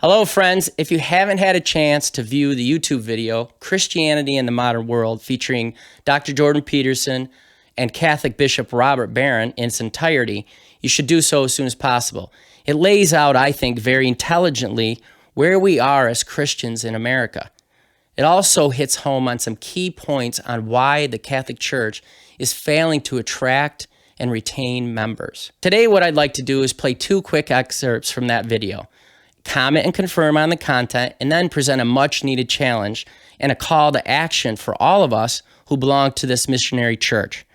Hello, friends. If you haven't had a chance to view the YouTube video, Christianity in the Modern World, featuring Dr. Jordan Peterson and Catholic Bishop Robert Barron in its entirety, you should do so as soon as possible. It lays out, I think, very intelligently where we are as Christians in America. It also hits home on some key points on why the Catholic Church is failing to attract and retain members. Today, what I'd like to do is play two quick excerpts from that video. Comment and confirm on the content, and then present a much-needed challenge and a call to action for all of us who belong to this missionary church.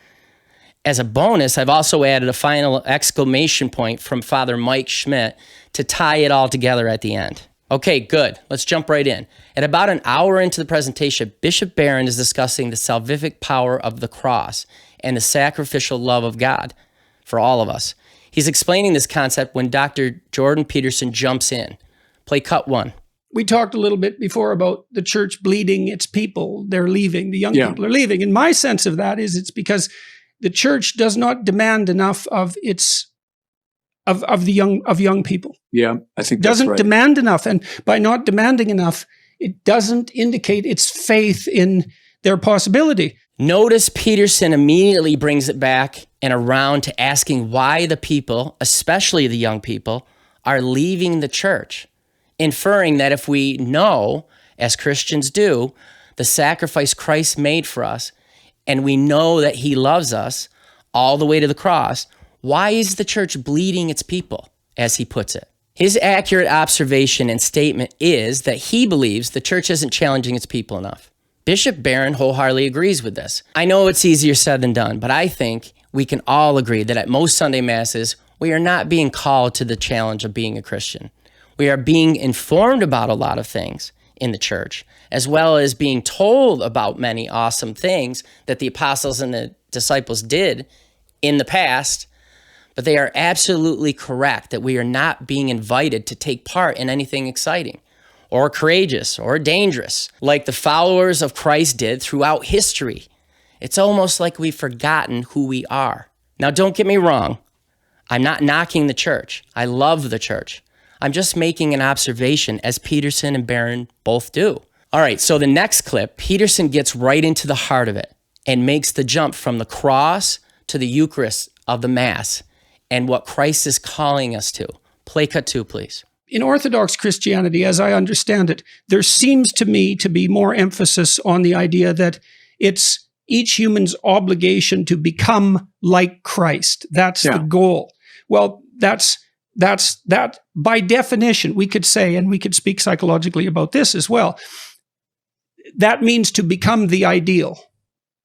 As a bonus, I've also added a final exclamation point from Father Mike Schmidt to tie it all together at the end. Okay, good. Let's jump right in. At about an hour into the presentation, Bishop Barron is discussing the salvific power of the cross and the sacrificial love of God for all of us. He's explaining this concept when Dr. Jordan Peterson jumps in. Play cut one. We talked a little bit before about the church bleeding its people. They're leaving. The young people are leaving. And my sense of that is it's because the church does not demand enough of young people. Yeah, I think that's right. Doesn't demand enough. And by not demanding enough, it doesn't indicate its faith in their possibility. Notice Peterson immediately brings it back and around to asking why the people, especially the young people, are leaving the church, inferring that if we know, as Christians do, the sacrifice Christ made for us, and we know that he loves us all the way to the cross, why is the church bleeding its people, as he puts it? His accurate observation and statement is that he believes the church isn't challenging its people enough. Bishop Barron wholeheartedly agrees with this. I know it's easier said than done, but I think we can all agree that at most Sunday Masses, we are not being called to the challenge of being a Christian. We are being informed about a lot of things in the church, as well as being told about many awesome things that the apostles and the disciples did in the past, but they are absolutely correct that we are not being invited to take part in anything exciting or courageous or dangerous, like the followers of Christ did throughout history. It's almost like we've forgotten who we are. Now, don't get me wrong. I'm not knocking the church. I love the church. I'm just making an observation, as Peterson and Barron both do. All right, so the next clip, Peterson gets right into the heart of it and makes the jump from the cross to the Eucharist of the Mass and what Christ is calling us to. Play cut two, please. In Orthodox Christianity, as I understand it, there seems to me to be more emphasis on the idea that it's each human's obligation to become like Christ. That's the goal. Well, that's that by definition, we could say, and we could speak psychologically about this as well, that means to become the ideal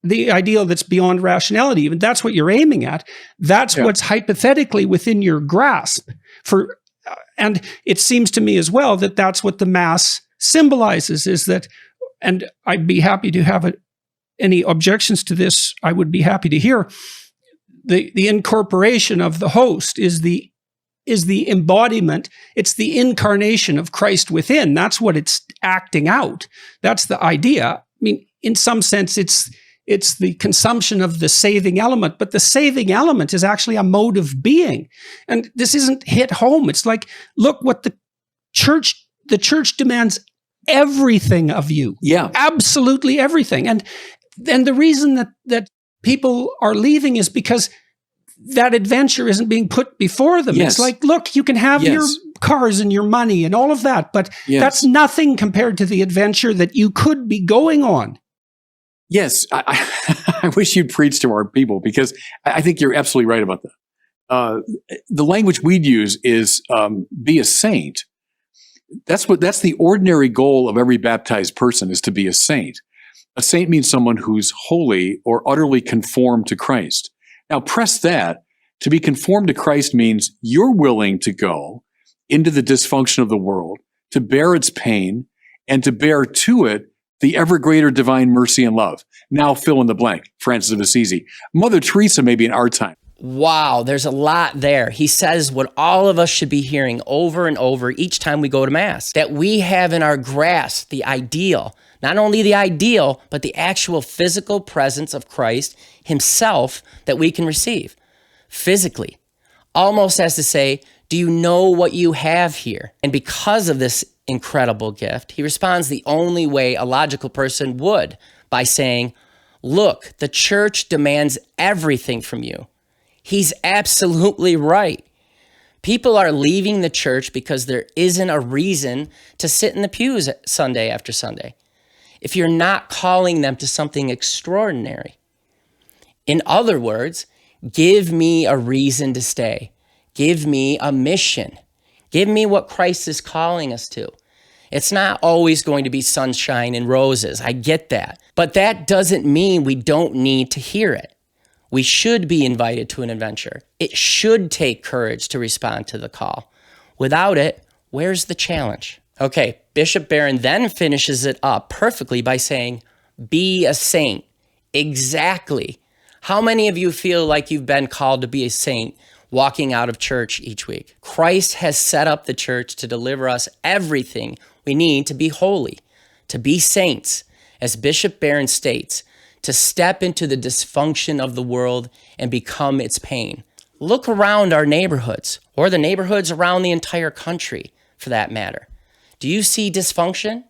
that's beyond rationality. Even that's what you're aiming at. That's what's hypothetically within your grasp. And it seems to me as well that that's what the Mass symbolizes, is that, and I'd be happy to have any objections to this, I would be happy to hear. The incorporation of the host is the embodiment, it's the incarnation of Christ within. That's what it's acting out. That's the idea. I mean, in some sense, it's the consumption of the saving element, but the saving element is actually a mode of being. And this isn't hit home. It's like, look what the church demands everything of you. Yeah. Absolutely everything. And the reason that people are leaving is because that adventure isn't being put before them. Yes. It's like, look, you can have your cars and your money and all of that, but that's nothing compared to the adventure that you could be going on. Yes, I wish you'd preach to our people, because I think you're absolutely right about that. The language we'd use is be a saint. That's the ordinary goal of every baptized person, is to be a saint. A saint means someone who's holy or utterly conformed to Christ. Now, press that. To be conformed to Christ means you're willing to go into the dysfunction of the world, to bear its pain, and to bear to it the ever greater divine mercy and love. Now fill in the blank. Francis of Assisi. Mother Teresa, maybe in our time. Wow, there's a lot there. He says what all of us should be hearing over and over each time we go to Mass, that we have in our grasp the ideal, not only the ideal, but the actual physical presence of Christ himself that we can receive physically. Almost as to say, Do you know what you have here? And because of this incredible gift, he responds the only way a logical person would, by saying, look, the church demands everything from you. He's absolutely right. People are leaving the church because there isn't a reason to sit in the pews Sunday after Sunday if you're not calling them to something extraordinary. In other words, give me a reason to stay. Give me a mission. Give me what Christ is calling us to. It's not always going to be sunshine and roses. I get that. But that doesn't mean we don't need to hear it. We should be invited to an adventure. It should take courage to respond to the call. Without it, where's the challenge? Okay, Bishop Barron then finishes it up perfectly by saying, be a saint. Exactly. How many of you feel like you've been called to be a saint walking out of church each week? Christ has set up the church to deliver us everything we need to be holy, to be saints, as Bishop Barron states, to step into the dysfunction of the world and become its pain. Look around our neighborhoods, or the neighborhoods around the entire country, for that matter. Do you see dysfunction?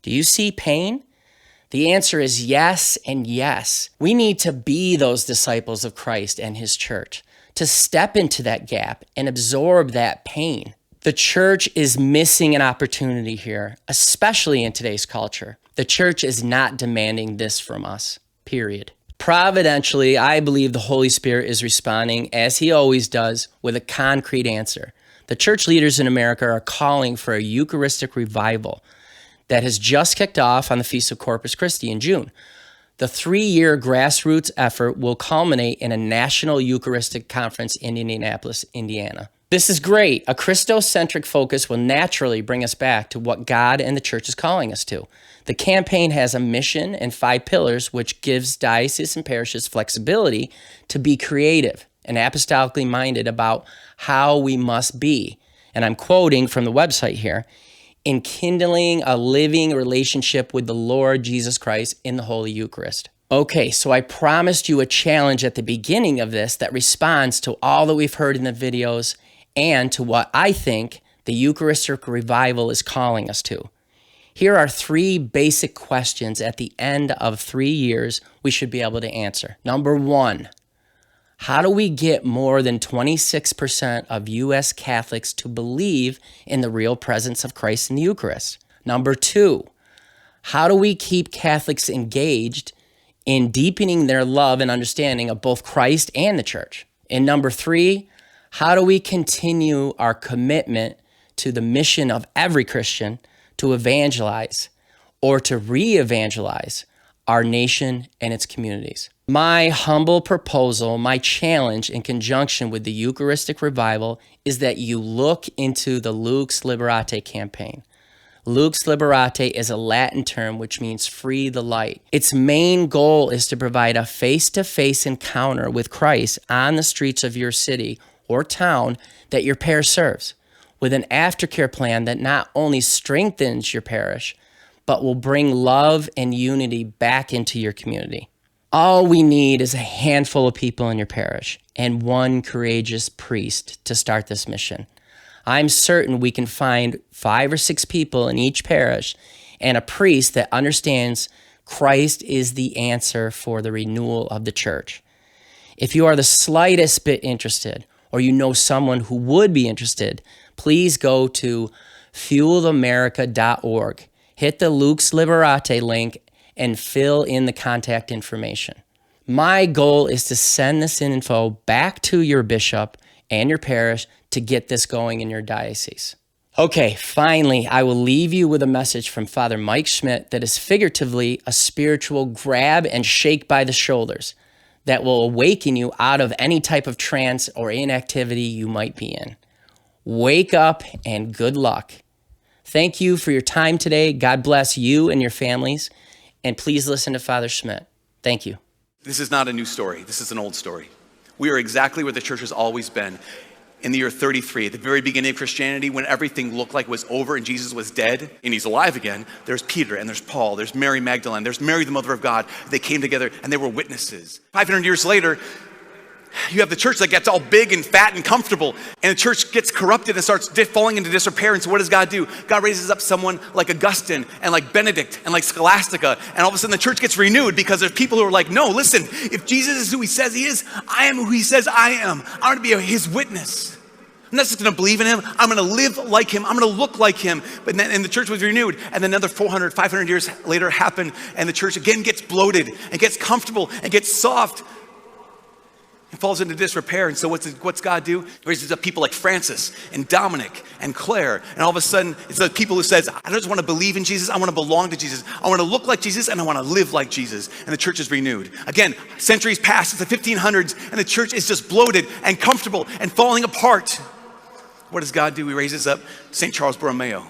Do you see pain? The answer is yes and yes. We need to be those disciples of Christ and his church, to step into that gap and absorb that pain. The church is missing an opportunity here, especially in today's culture. The church is not demanding this from us, period. Providentially, I believe the Holy Spirit is responding, as he always does, with a concrete answer. The church leaders in America are calling for a Eucharistic revival that has just kicked off on the Feast of Corpus Christi in June. The 3-year grassroots effort will culminate in a national Eucharistic conference in Indianapolis, Indiana. This is great. A Christocentric focus will naturally bring us back to what God and the church is calling us to. The campaign has a mission and 5 pillars, which gives dioceses and parishes flexibility to be creative and apostolically minded about how we must be. And I'm quoting from the website here, in kindling a living relationship with the Lord Jesus Christ in the Holy Eucharist. Okay, so I promised you a challenge at the beginning of this that responds to all that we've heard in the videos and to what I think the Eucharistic revival is calling us to. Here are 3 basic questions at the end of 3 years we should be able to answer. Number 1, how do we get more than 26% of U.S. Catholics to believe in the real presence of Christ in the Eucharist? Number 2, how do we keep Catholics engaged in deepening their love and understanding of both Christ and the church? And number 3, how do we continue our commitment to the mission of every Christian to evangelize or to re-evangelize our nation and its communities? My humble proposal, my challenge in conjunction with the Eucharistic revival is that you look into the Lux Liberate campaign. Lux Liberate is a Latin term which means free the light. Its main goal is to provide a face-to-face encounter with Christ on the streets of your city or town that your parish serves, with an aftercare plan that not only strengthens your parish, but will bring love and unity back into your community. All we need is a handful of people in your parish and one courageous priest to start this mission. I'm certain we can find 5 or 6 people in each parish and a priest that understands Christ is the answer for the renewal of the church. If you are the slightest bit interested, or you know someone who would be interested, please go to fuelamerica.org. Hit the Lux Liberate link and fill in the contact information. My goal is to send this info back to your bishop and your parish to get this going in your diocese. Okay, finally, I will leave you with a message from Father Mike Schmidt that is figuratively a spiritual grab and shake by the shoulders that will awaken you out of any type of trance or inactivity you might be in. Wake up and good luck. Thank you for your time today. God bless you and your families. And please listen to Father Schmidt. Thank you. This is not a new story. This is an old story. We are exactly where the church has always been. In the year 33, at the very beginning of Christianity, when everything looked like it was over and Jesus was dead and he's alive again, there's Peter and there's Paul, there's Mary Magdalene, there's Mary, the mother of God. They came together and they were witnesses. 500 years later, You have the church that gets all big and fat and comfortable, and the church gets corrupted and starts falling into disrepair. And so what does God do? God raises up someone like Augustine and like Benedict and like Scholastica, and all of a sudden the church gets renewed because there's people who are like, no, listen, if Jesus is who he says he is, I am who he says I am. I'm gonna be his witness. I'm not just gonna believe in him, I'm gonna live like him, I'm gonna look like him. And the church was renewed, and then another 400, 500 years later happened, and the church again gets bloated and gets comfortable and gets soft. It falls into disrepair. And so what's God do? He raises up people like Francis and Dominic and Claire. And all of a sudden, it's the people who says, I don't just want to believe in Jesus, I want to belong to Jesus. I want to look like Jesus, and I want to live like Jesus. And the church is renewed. Again, centuries pass, it's the 1500s, and the church is just bloated and comfortable and falling apart. What does God do? He raises up St. Charles Borromeo,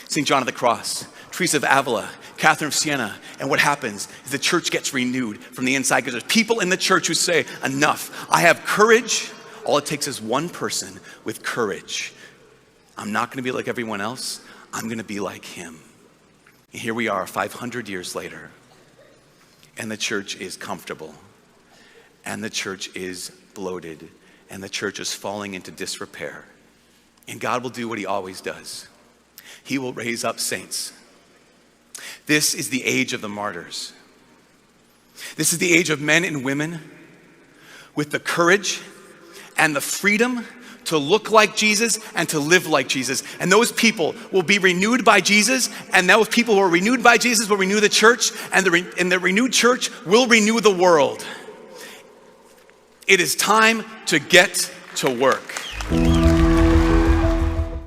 St. John of the Cross, Teresa of Avila, Catherine of Siena. And what happens is the church gets renewed from the inside, because there's people in the church who say, enough, I have courage. All it takes is one person with courage. I'm not gonna be like everyone else, I'm gonna be like him. And here we are 500 years later, and the church is comfortable, and the church is bloated, and the church is falling into disrepair. And God will do what he always does. He will raise up saints. This is the age of the martyrs. This is the age of men and women with the courage and the freedom to look like Jesus and to live like Jesus. And those people will be renewed by Jesus, and those people who are renewed by Jesus will renew the church, and the renewed church will renew the world. It is time to get to work.